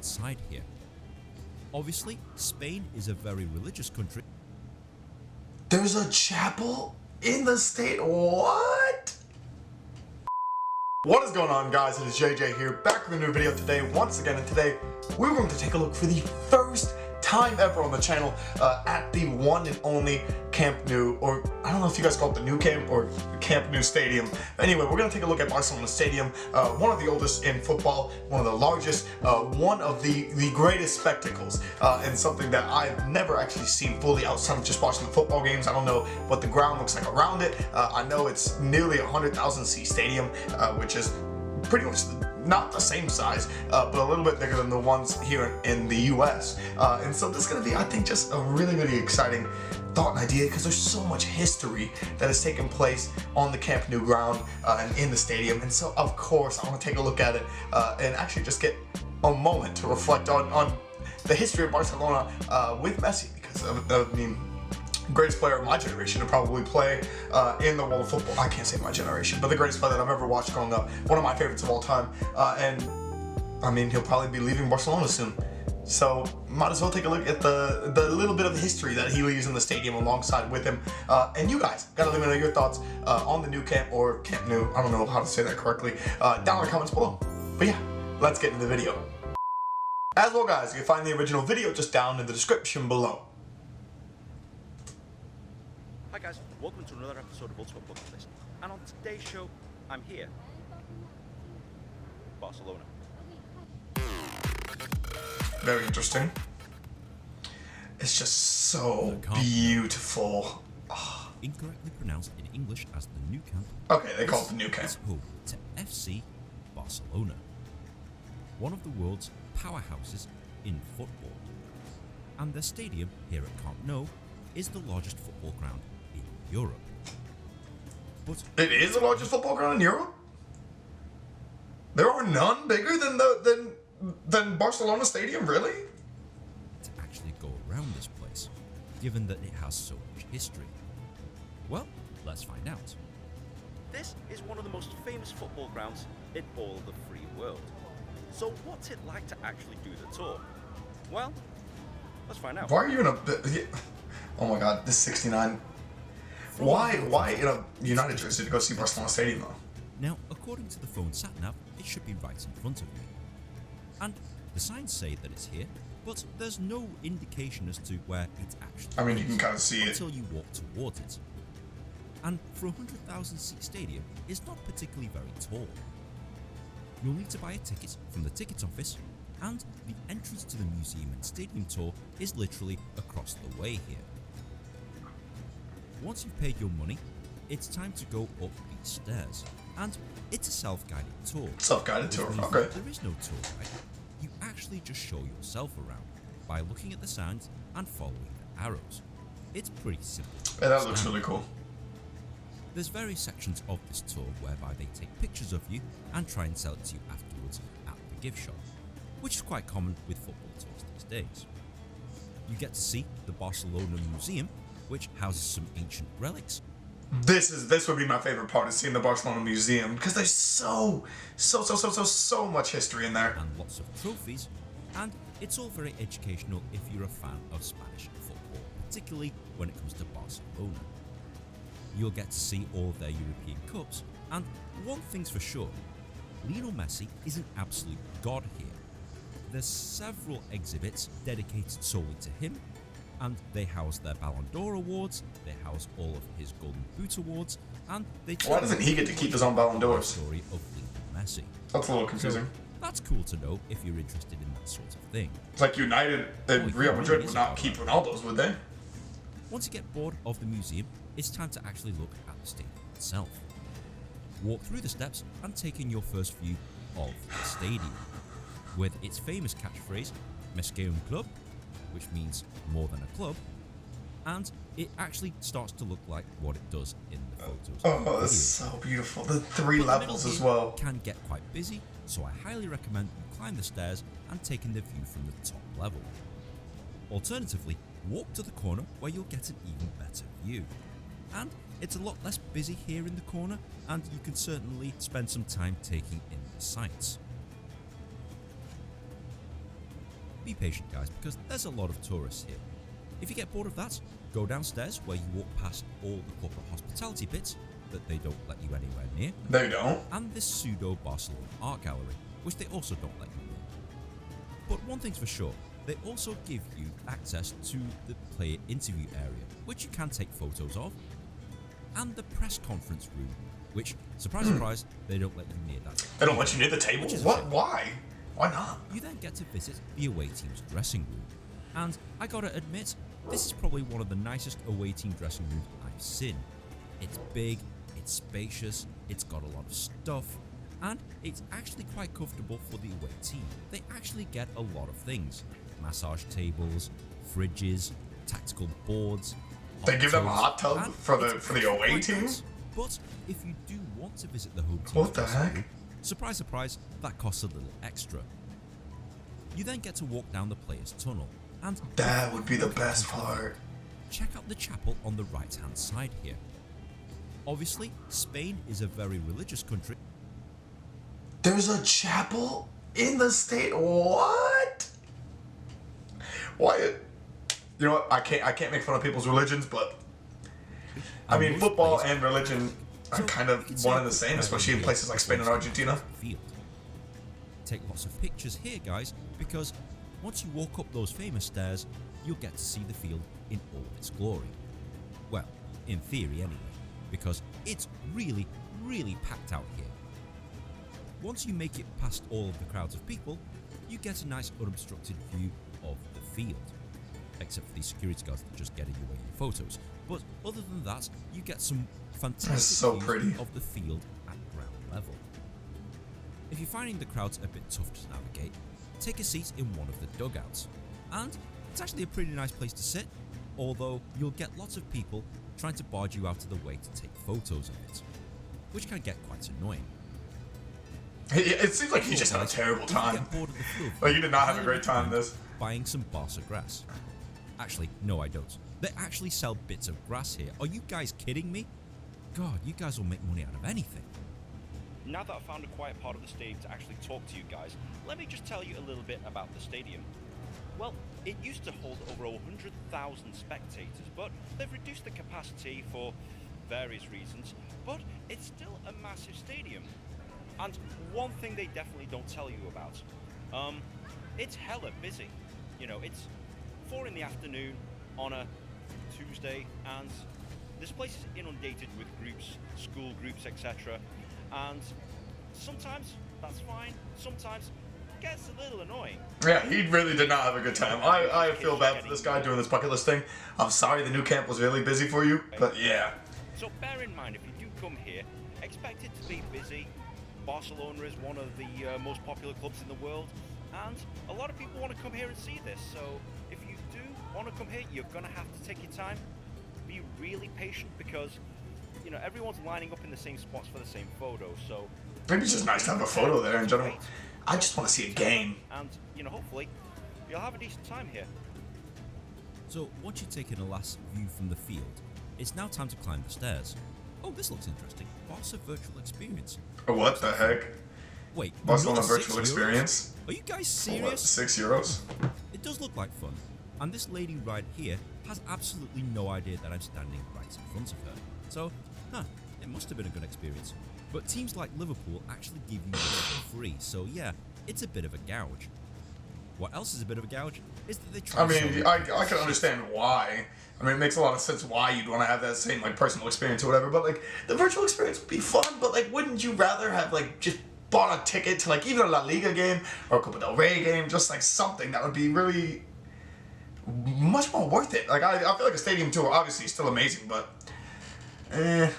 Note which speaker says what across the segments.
Speaker 1: inside here. Obviously, Spain is a very religious country.
Speaker 2: There's a chapel in the state? What? What is going on, guys? It is JJ here, back with a new video today once again, and today we're going to take a look for the first time ever on the channel at the one and only Camp Nou, or I don't know if you guys call it the Nou Camp or Camp Nou Stadium. Anyway, we're going to take a look at Barcelona Stadium, one of the oldest in football, one of the largest, one of the greatest spectacles, and something that I've never actually seen fully outside of just watching the football games. I don't know what the ground looks like around it. I know it's nearly 100,000 seat stadium, which is pretty much not the same size, but a little bit bigger than the ones here in the US. And so this is going to be, I think, just a really, really exciting thought and idea, because there's so much history that has taken place on the Camp Nou ground and in the stadium. And so, of course, I want to take a look at it and actually just get a moment to reflect on the history of Barcelona with Messi, because, I mean, greatest player of my generation to probably play in the world of football. I can't say my generation, but the greatest player that I've ever watched growing up. One of my favorites of all time. And I mean, he'll probably be leaving Barcelona soon. So might as well take a look at the little bit of history that he leaves in the stadium alongside with him. And you guys gotta let me know your thoughts on the Nou Camp, or Camp Nou. I don't know how to say that correctly. Down in the comments below. But yeah, let's get into the video. As well, guys, you can find the original video just down in the description below.
Speaker 3: Hi guys, welcome to another episode of Ultimate Bucket List, and on today's show, I'm here, Barcelona.
Speaker 2: Very interesting. It's just so beautiful. Oh.
Speaker 1: Incorrectly pronounced in English as the Nou Camp.
Speaker 2: Okay, they call it the Nou Camp.
Speaker 1: Is home to FC Barcelona, one of the world's powerhouses in football. And their stadium here at Camp Nou is the largest football ground in Europe. But
Speaker 2: it is the largest football ground in Europe? There are none bigger than Barcelona Stadium, really?
Speaker 1: To actually go around this place, given that it has so much history. Well, let's find out.
Speaker 3: This is one of the most famous football grounds in all of the free world. So what's it like to actually do the tour? Well, let's find out.
Speaker 2: Why are you in a... Oh my god, this 69. Why in a United jersey to go see Barcelona Stadium though?
Speaker 1: Now, according to the phone sat-nav, it should be right in front of me. And the signs say that it's here, but there's no indication as to where it actually is.
Speaker 2: I mean, you can kind of see it
Speaker 1: until you walk towards it. And for a 100,000 seat stadium, it's not particularly very tall. You'll need to buy a ticket from the ticket office, and the entrance to the museum and stadium tour is literally across the way here. Once you've paid your money, it's time to go up these stairs, and it's a self-guided tour.
Speaker 2: Self-guided tour, okay.
Speaker 1: There is no tour guide. You actually just show yourself around by looking at the signs and following the arrows. It's pretty simple.
Speaker 2: Yeah, that looks really cool.
Speaker 1: There's various sections of this tour whereby they take pictures of you and try and sell it to you afterwards at the gift shop, which is quite common with football tours these days. You get to see the Barcelona Museum, which houses some ancient relics.
Speaker 2: This would be my favorite part, is seeing the Barcelona Museum, because there's so much history in there.
Speaker 1: And lots of trophies, and it's all very educational if you're a fan of Spanish football, particularly when it comes to Barcelona. You'll get to see all of their European Cups, and one thing's for sure, Lionel Messi is an absolute god here. There's several exhibits dedicated solely to him, and they house their Ballon d'Or awards, they house all of his Golden Boot awards, and they...
Speaker 2: Why doesn't he get to keep his own Ballon d'Ors?
Speaker 1: ...story of Lionel Messi.
Speaker 2: That's a little confusing.
Speaker 1: So, that's cool to know if you're interested in that sort of thing.
Speaker 2: It's like United and Real Madrid would not keep Ronaldo's, would they?
Speaker 1: Once you get bored of the museum, it's time to actually look at the stadium itself. Walk through the steps and take in your first view of the stadium, with its famous catchphrase, "Més que un club," which means more than a club, and it actually starts to look like what it does in the photos.
Speaker 2: Oh, that's so beautiful. The three levels as well.
Speaker 1: Can get quite busy, so I highly recommend you climb the stairs and take in the view from the top level. Alternatively, walk to the corner where you'll get an even better view. And it's a lot less busy here in the corner, and you can certainly spend some time taking in the sights. be patient guys, because there's a lot of tourists here. If you get bored of that, go downstairs where you walk past all the corporate hospitality bits that they don't let you anywhere near.
Speaker 2: They don't?
Speaker 1: And this pseudo Barcelona art gallery, which they also don't let you near. But one thing's for sure, they also give you access to the player interview area, which you can take photos of, and the press conference room, which, surprise, surprise, they don't let you near that.
Speaker 2: They don't let you near the table? What? Why? Why not?
Speaker 1: You then get to visit the away team's dressing room. And I gotta admit, this is probably one of the nicest away team dressing rooms I've seen. It's big, it's spacious, it's got a lot of stuff, and it's actually quite comfortable for the away team. They actually get a lot of things. Massage tables, fridges, tactical boards.
Speaker 2: They give them a hot tub for the away team?
Speaker 1: But if you do want to visit the home team's
Speaker 2: What the
Speaker 1: dressing
Speaker 2: heck?
Speaker 1: room, surprise, surprise, that costs a little extra. You then get to walk down the players' tunnel, and
Speaker 2: That would be the best part.
Speaker 1: check out the chapel on the right hand side here. Obviously, Spain is a very religious country.
Speaker 2: There's a chapel in the state? What? Why? You know what? I can't make fun of people's religions, but I mean, football and religion are kind of one and the same, especially in places like Spain and Argentina.
Speaker 1: Field. Take lots of pictures here, guys, because once you walk up those famous stairs, you'll get to see the field in all its glory. Well, in theory anyway, because it's really, really packed out here. Once you make it past all of the crowds of people, you get a nice unobstructed view of the field. Except for these security guards that just get in your way in photos. But other than that, you get some fantastic views of the field at ground level. If you're finding the crowds a bit tough to navigate, take a seat in one of the dugouts. And it's actually a pretty nice place to sit, although you'll get lots of people trying to barge you out of the way to take photos of it, which can get quite annoying.
Speaker 2: It seems like you just had a terrible time. Like you did not have a great time this.
Speaker 1: Buying some Barca grass. Actually, no I don't. They actually sell bits of grass here. Are you guys kidding me? God, you guys will make money out of anything.
Speaker 3: Now that I've found a quiet part of the stadium to actually talk to you guys, let me just tell you a little bit about the stadium. Well, it used to hold over 100,000 spectators, but they've reduced the capacity for various reasons, but it's still a massive stadium. And one thing they definitely don't tell you about, it's hella busy. You know, it's 4 in the afternoon on a Tuesday, and this place is inundated with groups, school groups, etc. And sometimes that's fine, sometimes it gets a little annoying.
Speaker 2: Yeah, he really did not have a good time. I feel bad for this guy doing this bucket list thing. I'm sorry the new camp was really busy for you, but yeah.
Speaker 3: So bear in mind, if you do come here, expect it to be busy. Barcelona is one of the most popular clubs in the world, and a lot of people want to come here and see this. So if you do want to come here, you're going to have to take your time. Be really patient, because you know everyone's lining up in the same spots for the same photo. So
Speaker 2: maybe it's just nice to have a photo there in general. I just want to see a game.
Speaker 3: And you know, hopefully you'll have a decent time here.
Speaker 1: So once you've taken a last view from the field, it's now time to climb the stairs. Oh, this looks interesting. Barca virtual experience.
Speaker 2: What the heck?
Speaker 1: Wait,
Speaker 2: Barcelona virtual experience?
Speaker 1: Are you guys serious?
Speaker 2: What, €6?
Speaker 1: It does look like fun. And this lady right here has absolutely no idea that I'm standing right in front of her. So, it must have been a good experience. But teams like Liverpool actually give you this for free, so yeah, it's a bit of a gouge. What else is a bit of a gouge is that they try
Speaker 2: I mean, I can understand why. I mean, it makes a lot of sense why you'd want to have that same, like, personal experience or whatever, but, like, the virtual experience would be fun, but, like, wouldn't you rather have, like, just bought a ticket to, like, even a La Liga game or a Copa del Rey game, just, like, something that would be really much more worth it. Like, I feel like a stadium tour, obviously, is still amazing, but,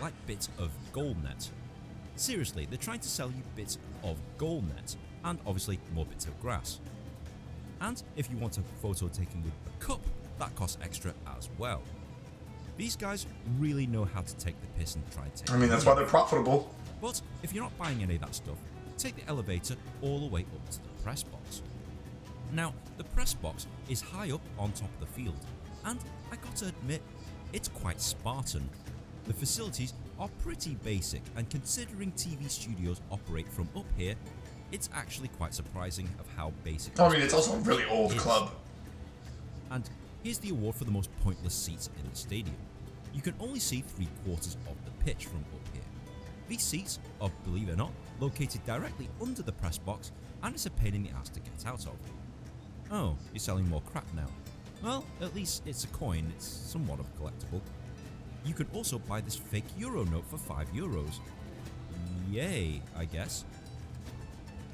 Speaker 1: like bits of goal net. Seriously, they're trying to sell you bits of goal net, and obviously more bits of grass. And if you want a photo taken with a cup, that costs extra as well. These guys really know how to take the piss and try and take
Speaker 2: I mean, that's why they're profitable.
Speaker 1: But if you're not buying any of that stuff, take the elevator all the way up to the press box. Now, the press box is high up on top of the field, and I got to admit, it's quite Spartan. The facilities are pretty basic, and considering TV studios operate from up here, It's actually quite surprising of how basic.
Speaker 2: I mean, it's also a really old club.
Speaker 1: And here's the award for the most pointless seats in the stadium. You can only see 3/4 of the pitch from up here. These seats are, believe it or not, located directly under the press box, and it's a pain in the ass to get out of. Oh, you're selling more crap now. Well, at least it's a coin, it's somewhat of a collectible. You can also buy this fake euro note for €5. Yay, I guess.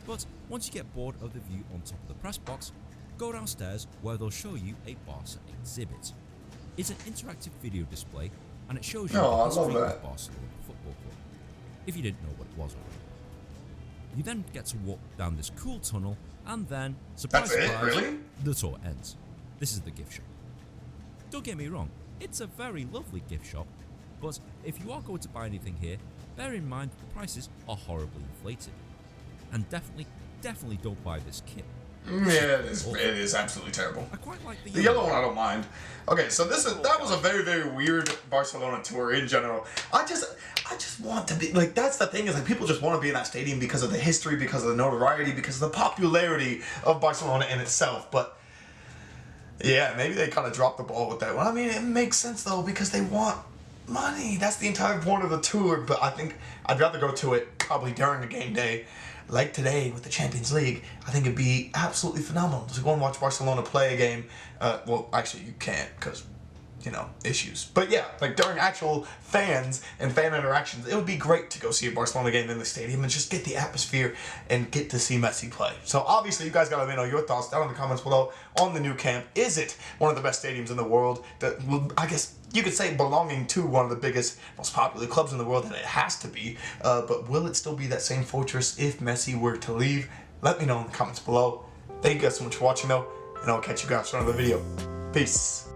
Speaker 1: But once you get bored of the view on top of the press box, go downstairs where they'll show you a Barca exhibit. It's an interactive video display, and it shows you the history of Barcelona Football Club, if you didn't know what it was already. You then get to walk down this cool tunnel, and then, surprise, surprise,
Speaker 2: really?
Speaker 1: the tour ends. This is the gift shop. Don't get me wrong, it's a very lovely gift shop, but if you are going to buy anything here, bear in mind the prices are horribly inflated. And definitely don't buy this kit.
Speaker 2: Yeah, it is absolutely terrible.
Speaker 1: I quite like the
Speaker 2: yellow one. I don't mind. Okay, so that was a very, very weird Barcelona tour in general. I just want to be like, that's the thing, is like people just want to be in that stadium because of the history, because of the notoriety, because of the popularity of Barcelona in itself. But yeah, maybe they kind of dropped the ball with that one. I mean, it makes sense though, because they want money. That's the entire point of the tour. But I think I'd rather go to it probably during a game day. Like today with the Champions League, I think it'd be absolutely phenomenal to go and watch Barcelona play a game. Well, actually, you can't because, you know, issues. But yeah, like during actual fans and fan interactions, it would be great to go see a Barcelona game in the stadium and just get the atmosphere and get to see Messi play. So obviously, you guys got to let me know your thoughts down in the comments below on the new camp. Is it one of the best stadiums in the world? That will, I guess you could say, belonging to one of the biggest, most popular clubs in the world, and it has to be. But will it still be that same fortress if Messi were to leave? Let me know in the comments below. Thank you guys so much for watching though, and I'll catch you guys for another video. Peace.